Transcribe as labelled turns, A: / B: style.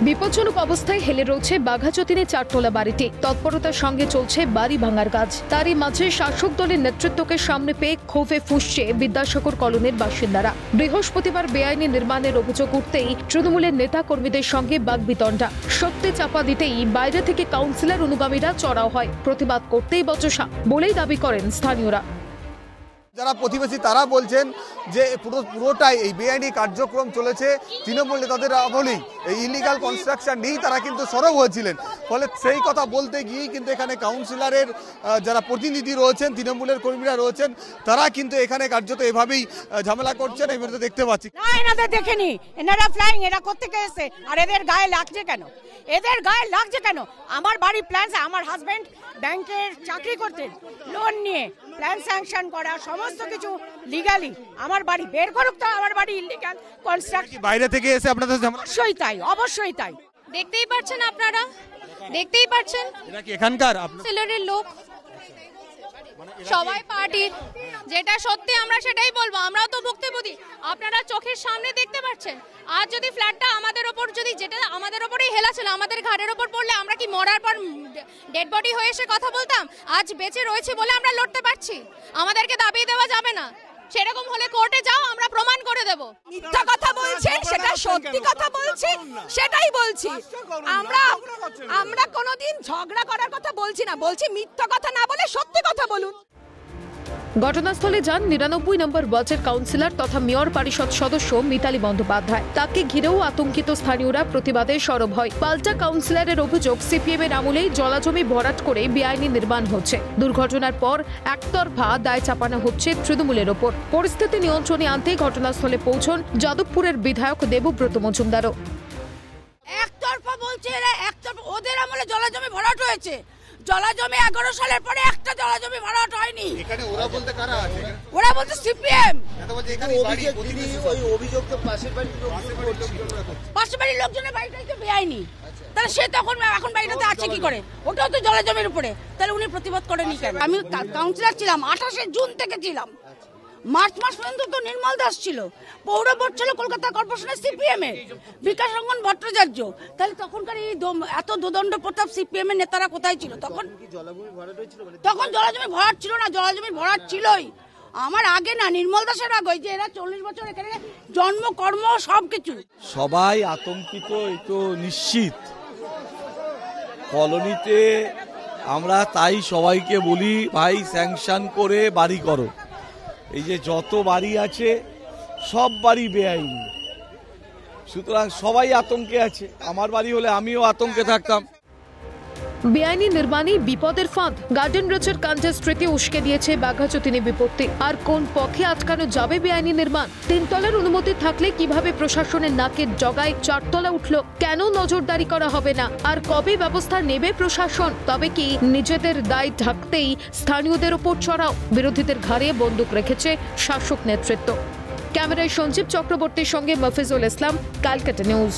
A: বিপজ্জনক অবস্থায় হেলে রয়েছে বাঘাযতীনের চারতলা বাড়িটি। তৎপরতার সঙ্গে চলছে বাড়ি ভাঙার কাজ। তারই মাঝে শাসক দলের নেতৃত্বকে সামনে পেয়ে ক্ষোভে ফুঁসছে বিদ্যাসাগর কলোনির বাসিন্দারা। বৃহস্পতিবার বেআইনি নির্মাণের অভিযোগ উঠতেই তৃণমূলের নেতা কর্মীদের সঙ্গে বাগবিতণ্ডা। সত্যি চাপা দিতেই বাইরে থেকে কাউন্সিলর অনুগামীরা চড়াও হয়। প্রতিবাদ করতেই বচসা বলেই দাবি করেন স্থানীয়রা।
B: যারা প্রতিবেশী তারা বলছেন যে পুরোটাই এই বেআইনি কার্যক্রম চলেছে তৃণমূল নেতাদের আমলেই। এই ইলিগাল কনস্ট্রাকশন নিয়েই তারা কিন্তু সরব হয়েছিলেন। ফলে সেই কথা বলতে গিয়েই কিন্তু এখানে কাউন্সিলরের যারা প্রতিনিধি রয়েছেন, তৃণমূলের কর্মীরা রয়েছেন, তারা কিন্তু এখানে কার্যত এভাবেই ঝামেলা করছেন। এই মুহূর্তে দেখতে পাচ্ছি
C: না, এনাদের দেখেনি, এনারা ফ্লাইং, এরা কোত্থেকে এসে আর এদের গায়ে লাগছে কেন? এদের গায়ে লাগছে কেন? আমার বাড়ি প্ল্যান, আমার হাজবেন্ড ব্যাংকের চাকরি করতেন, লোন নিয়ে প্ল্যান স্যাংশন করা সমস্ত কিছু লিগালি। আমার বাড়ি বের করুক তো, আমার বাড়ি ইলিগাল কনস্ট্রাকশন।
B: বাইরে থেকে এসে আপনাদের
C: অবশ্যই তাই, অবশ্যই তাই।
D: দেখতেই পাচ্ছেন আপনারা, দেখতেই পাচ্ছেন
B: এটা কি এখানকার
D: সেলের লোক, সবাই পার্টির। যেটা সত্যি আমরা সেটাই বলবো, আমরাও তো ভুক্তভোগী। আপনারা চোখের সামনে দেখতে পাচ্ছেন। আজ যদি ফ্ল্যাটটা আমাদের ওপর, যদি যেটা আমাদের ওপরেই হেলা ছিল, আমাদের ঘাড়ের ওপর পড়লে আমরা কি মরার পর ডেড বডি হয়ে এসে কথা বলতাম? আজ বেঁচে রয়েছে বলে আমরা লড়তে পারছি। আমাদেরকে দাবি দেওয়া যাবে না। সেরকম হলে কোর্টে যাও, আমরা প্রমাণ করে দেব।
C: মিথ্যা কথা বলছেন, সেটা সত্যি কথা বলছি, সেটাই বলছি। আমরা কোনোদিন ঝগড়া করার কথা বলছি না, বলছি মিথ্যা কথা না বলে সত্যি কথা বলুন।
A: ঘটনাস্থলে যান ৯৯ নম্বর ওয়ার্ডের কাউন্সিলর তথা মেয়র পরিষদ সদস্য মিতালি বন্দ্যোপাধ্যায়। তাকে ঘিরেও আতঙ্কিত স্থানীয়রা প্রতিবাদে সরব হয়। পাল্টা কাউন্সিলরের অভিযোগ, সিপিএম এর আমলেই জলাজমি ভরাট করে বেআইনি নির্মাণ হচ্ছে। দুর্ঘটনার পর একতরফা দায় চাপানো হচ্ছে তৃণমূলের ওপর। পরিস্থিতি নিয়ন্ত্রণে আনতে ঘটনাস্থলে পৌঁছন যাদবপুরের বিধায়ক দেবব্রত মজুমদারও।
C: একতরফা বলছে এরা, একতরফা। ওদের আমলে জলাজমি ভরাট হয়েছে। জলাজমি 11 সালের পরে একটা জলাজমি ভরাট হয়নি।
B: এখানে ওরা বলতে কারা আছে?
C: ওরা বলতে সিপিএম। পাশের বাড়ির লোকজনের বাড়িটাই তো বেআইনি। তাহলে সে তখন এখন বাড়িটাতে আছে কি করে? ওটাও তো জলাজমির উপরে। তাহলে উনি প্রতিবাদ করেনি কেন? আমি কাউন্সিলর ছিলাম, 28 জুন থেকে ছিলাম। মার্চ মাস পর্যন্ত তো নির্মল দাস ছিল, পৌর বোর্ড ছিল কলকাতা কর্পোরেশনের সিপিএম এর বিকাশ রঞ্জন ভট্টাচার্য। তাহলে তখনকার এই এত দোদণ্ড প্রতাপ সিপিএম এর নেতারা কোথায় ছিল তখন? তখন জলাজমি ভরাট ছিল না, জলাজমি ভরাট ছিলই আমার আগে না, নির্মল দাসের আগে। যে এরা 40 বছর এখানে জন্ম কর্ম সবকিছু।
E: সবাই আতঙ্কিত, এই তো নিশ্চিত। কলোনিতে আমরা তাই সবাইকে বলি, ভাই স্যাংশন করে বাড়ি করো। এই যে যত বাড়ি আছে সব বাড়ি বেআইনি, সুতরাং সবাই আতঙ্কে আছে। আমার বাড়ি হলে আমিও আতঙ্কে থাকতাম।
A: বেআইনি নির্মাণে বিপদের ফাঁদ। গার্ডেন রোচের কাণ্ডে স্মৃতি উস্কে দিয়েছে বাঘাযতীনে বিপত্তি। আর কোন পথে আটকানো যাবে বেআইনি নির্মাণ? 3 তলার অনুমতি থাকলে কিভাবে প্রশাসনের নাকের জগায় 4 তলা উঠল? কেন নজরদারি করা হবে না? আর কবে ব্যবস্থা নেবে প্রশাসন? তবে কি নিজেদের দায় ঢাকতেই স্থানীয়দের ওপর চড়াও? বিরোধীদের ঘাড়ে বন্দুক রেখেছে শাসক নেতৃত্ব। ক্যামেরায় সঞ্জীব চক্রবর্তীর সঙ্গে মফিজুল ইসলাম, ক্যালকাটা নিউজ।